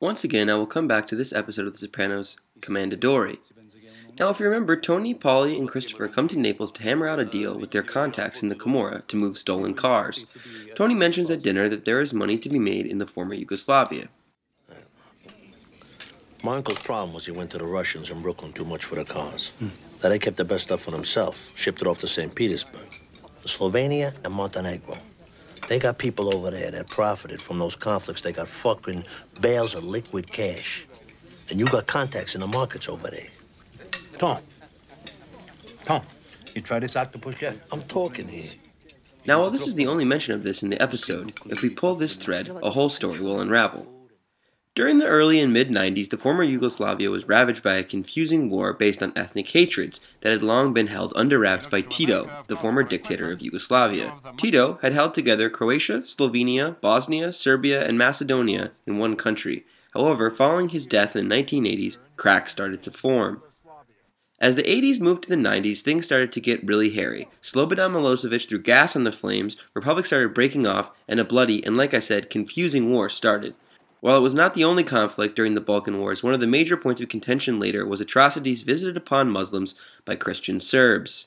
Once again, I will come back to this episode of The Sopranos, Commendatore. Now, if you remember, Tony, Paulie, and Christopher come to Naples to hammer out a deal with their contacts in the Camorra to move stolen cars. Tony mentions at dinner that there is money to be made in the former Yugoslavia. My uncle's problem was he went to the Russians in Brooklyn too much for the cars. That he kept the best stuff for himself, shipped it off to St. Petersburg. Slovenia and Montenegro. They got people over there that profited from those conflicts. They got fucking bales of liquid cash. And you got contacts in the markets over there. Tom, you try this octopus yet? I'm talking here. Now, while this is the only mention of this in the episode, if we pull this thread, a whole story will unravel. During the early and mid-90s, the former Yugoslavia was ravaged by a confusing war based on ethnic hatreds that had long been held under wraps by Tito, the former dictator of Yugoslavia. Tito had held together Croatia, Slovenia, Bosnia, Serbia, and Macedonia in one country. However, following his death in the 1980s, cracks started to form. As the 80s moved to the 90s, things started to get really hairy. Slobodan Milosevic threw gas on the flames, republics started breaking off, and a bloody, and like I said, confusing war started. While it was not the only conflict during the Balkan Wars, one of the major points of contention later was atrocities visited upon Muslims by Christian Serbs.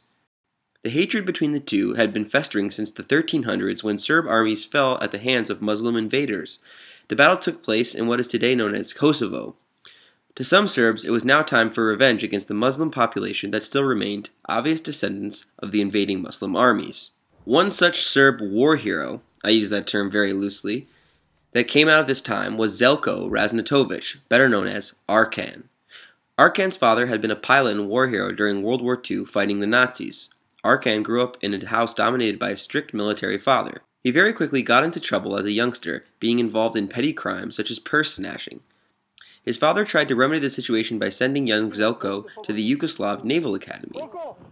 The hatred between the two had been festering since the 1300s when Serb armies fell at the hands of Muslim invaders. The battle took place in what is today known as Kosovo. To some Serbs, it was now time for revenge against the Muslim population that still remained obvious descendants of the invading Muslim armies. One such Serb war hero, I use that term very loosely, that came out of this time was Zeljko Raznatovic, better known as Arkan. Arkan's father had been a pilot and war hero during World War II fighting the Nazis. Arkan grew up in a house dominated by a strict military father. He very quickly got into trouble as a youngster, being involved in petty crimes such as purse snatching. His father tried to remedy the situation by sending young Zeljko to the Yugoslav Naval Academy.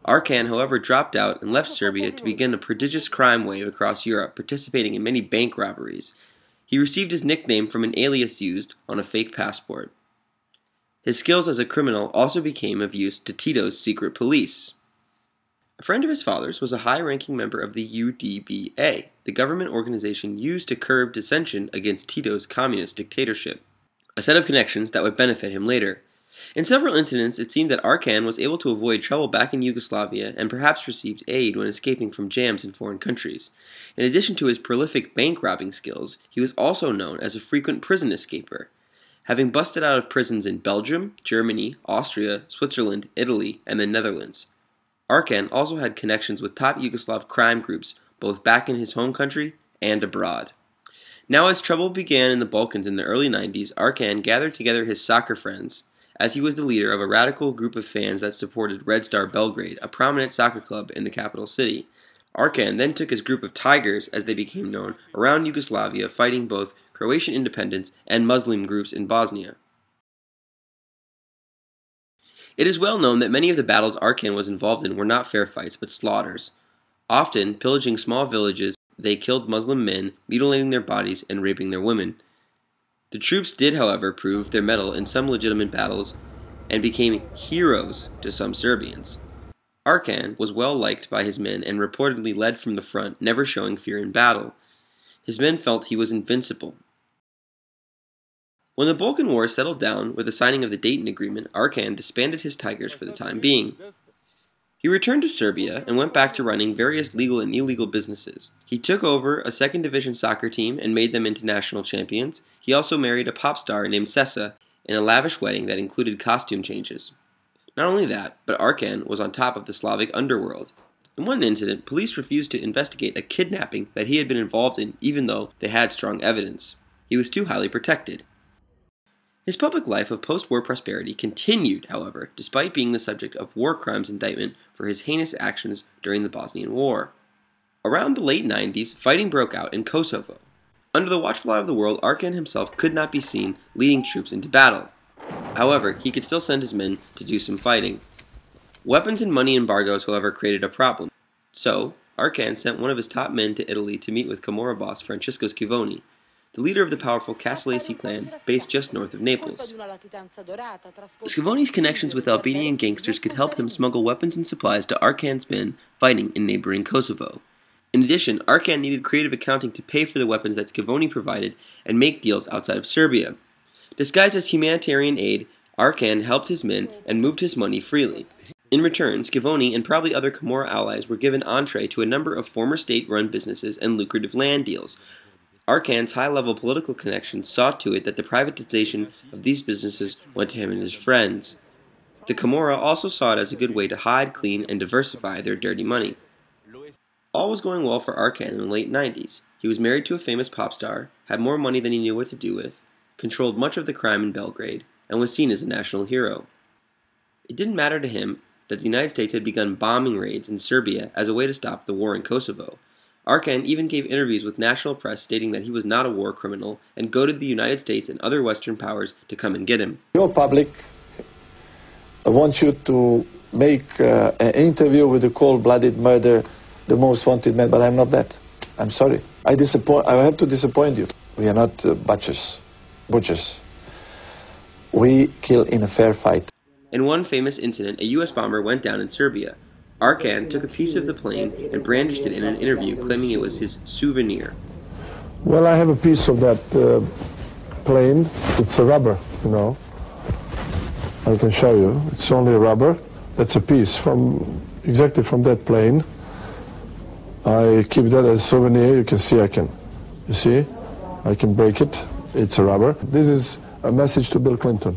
Arkan, however, dropped out and left Serbia to begin a prodigious crime wave across Europe, participating in many bank robberies. He received his nickname from an alias used on a fake passport. His skills as a criminal also became of use to Tito's secret police. A friend of his father's was a high-ranking member of the UDBA, the government organization used to curb dissension against Tito's communist dictatorship. A set of connections that would benefit him later. In several incidents, it seemed that Arkan was able to avoid trouble back in Yugoslavia and perhaps received aid when escaping from jams in foreign countries. In addition to his prolific bank robbing skills, he was also known as a frequent prison escaper. Having busted out of prisons in Belgium, Germany, Austria, Switzerland, Italy, and the Netherlands. Arkan also had connections with top Yugoslav crime groups, both back in his home country and abroad. Now, as trouble began in the Balkans in the early 90s, Arkan gathered together his soccer friends, as he was the leader of a radical group of fans that supported Red Star Belgrade, a prominent soccer club in the capital city. Arkan then took his group of Tigers, as they became known, around Yugoslavia, fighting both Croatian independence and Muslim groups in Bosnia. It is well known that many of the battles Arkan was involved in were not fair fights, but slaughters. Often, pillaging small villages, they killed Muslim men, mutilating their bodies and raping their women. The troops did, however, prove their mettle in some legitimate battles and became heroes to some Serbians. Arkan was well liked by his men and reportedly led from the front, never showing fear in battle. His men felt he was invincible. When the Balkan War settled down with the signing of the Dayton Agreement, Arkan disbanded his Tigers for the time being. He returned to Serbia and went back to running various legal and illegal businesses. He took over a second division soccer team and made them into national champions. He also married a pop star named Sessa in a lavish wedding that included costume changes. Not only that, but Arkan was on top of the Slavic underworld. In one incident, police refused to investigate a kidnapping that he had been involved in even though they had strong evidence. He was too highly protected. His public life of post-war prosperity continued, however, despite being the subject of war crimes indictment for his heinous actions during the Bosnian War. Around the late 90s, fighting broke out in Kosovo. Under the watchful eye of the world, Arkan himself could not be seen leading troops into battle. However, he could still send his men to do some fighting. Weapons and money embargoes, however, created a problem. So, Arkan sent one of his top men to Italy to meet with Camorra boss Francesco Schivoni, the leader of the powerful Castellesi clan based just north of Naples. Schivoni's connections with Albanian gangsters could help him smuggle weapons and supplies to Arkan's men fighting in neighboring Kosovo. In addition, Arkan needed creative accounting to pay for the weapons that Schivoni provided and make deals outside of Serbia. Disguised as humanitarian aid, Arkan helped his men and moved his money freely. In return, Scavoni and probably other Camorra allies were given entree to a number of former state-run businesses and lucrative land deals. Arkan's high-level political connections saw to it that the privatization of these businesses went to him and his friends. The Camorra also saw it as a good way to hide, clean, and diversify their dirty money. All was going well for Arkan in the late 90s. He was married to a famous pop star, had more money than he knew what to do with, controlled much of the crime in Belgrade, and was seen as a national hero. It didn't matter to him that the United States had begun bombing raids in Serbia as a way to stop the war in Kosovo. Arkan even gave interviews with national press stating that he was not a war criminal and goaded the United States and other Western powers to come and get him. Your public wants you to make an interview with the cold-blooded murderer, the most wanted man, but I'm not that. I'm sorry. I have to disappoint you. We are not butchers. We kill in a fair fight. In one famous incident, a U.S. bomber went down in Serbia. Arkan took a piece of the plane and brandished it in an interview, claiming it was his souvenir. Well, I have a piece of that plane. It's a rubber, you know. I can show you. It's only a rubber. That's a piece exactly from that plane. I keep that as a souvenir. You can see you see, I can break it. It's a rubber. This is a message to Bill Clinton.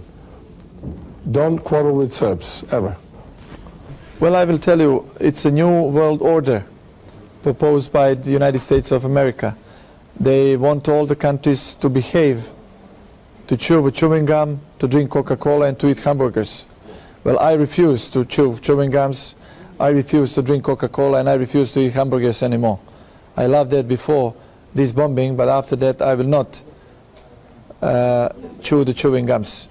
Don't quarrel with Serbs, ever. Well, I will tell you, it's a new world order proposed by the United States of America. They want all the countries to behave, to chew with chewing gum, to drink Coca-Cola, and to eat hamburgers. Well, I refuse to chew chewing gums, I refuse to drink Coca-Cola, and I refuse to eat hamburgers anymore. I loved that before this bombing, but after that I will not chew the chewing gums.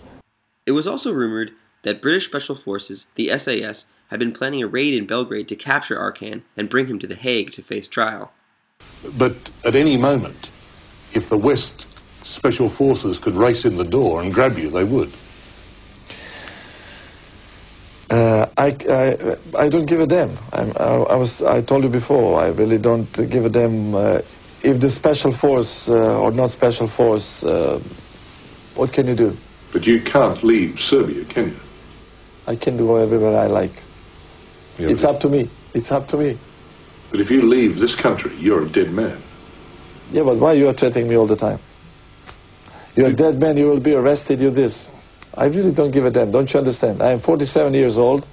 It was also rumored that British Special Forces, the SAS, had been planning a raid in Belgrade to capture Arkan and bring him to The Hague to face trial. But at any moment, if the West Special Forces could race in the door and grab you, they would. I don't give a damn. I told you before, I really don't give a damn if the Special Force or not Special Force, what can you do? But you can't leave Serbia, can you? I can do whatever I like. Yeah, it's up to me. It's up to me. But if you leave this country, you're a dead man. Yeah, but why you are threatening me all the time? You're a dead man, you will be arrested, you this. I really don't give a damn, don't you understand? I am 47 years old,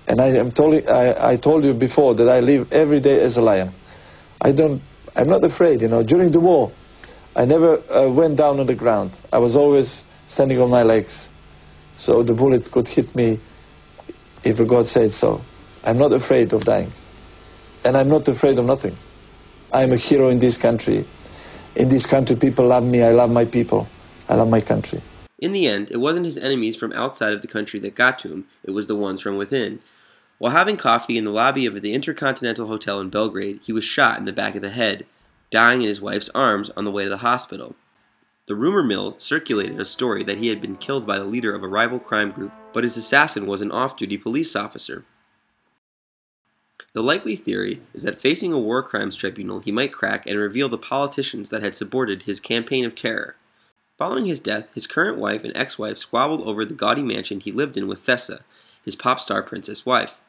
and I told you before that I live every day as a lion. I'm not afraid, you know. During the war, I never went down on the ground. I was always standing on my legs. So the bullet could hit me if God said so. I'm not afraid of dying. And I'm not afraid of nothing. I'm a hero in this country. In this country, people love me. I love my people. I love my country. In the end, it wasn't his enemies from outside of the country that got to him. It was the ones from within. While having coffee in the lobby of the Intercontinental Hotel in Belgrade, he was shot in the back of the head, dying in his wife's arms on the way to the hospital. The rumor mill circulated a story that he had been killed by the leader of a rival crime group, but his assassin was an off-duty police officer. The likely theory is that facing a war crimes tribunal, he might crack and reveal the politicians that had supported his campaign of terror. Following his death, his current wife and ex-wife squabbled over the gaudy mansion he lived in with Sessa, his pop star princess wife.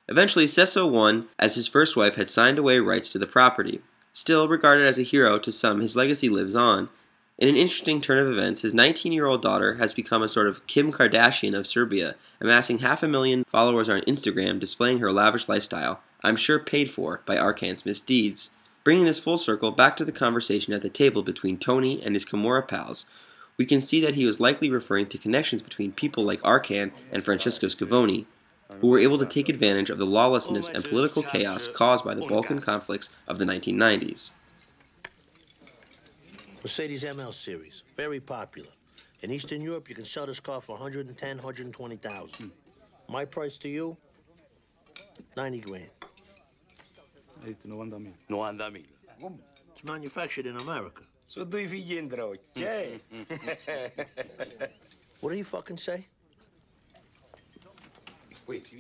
Eventually, Sessa won, as his first wife had signed away rights to the property. Still regarded as a hero to some, his legacy lives on. In an interesting turn of events, his 19-year-old daughter has become a sort of Kim Kardashian of Serbia, amassing 500,000 followers on Instagram displaying her lavish lifestyle, I'm sure paid for by Arkan's misdeeds. Bringing this full circle back to the conversation at the table between Tony and his Camorra pals, we can see that he was likely referring to connections between people like Arkan and Francesco Scavoni, who were able to take advantage of the lawlessness and political chaos caused by the Balkan conflicts of the 1990s. Mercedes ML series, very popular. In Eastern Europe, you can sell this car for 110, 120,000. My price to you, 90 grand. It's 90.000. It's manufactured in America. So due figli in trocce. What do you fucking say? Wait,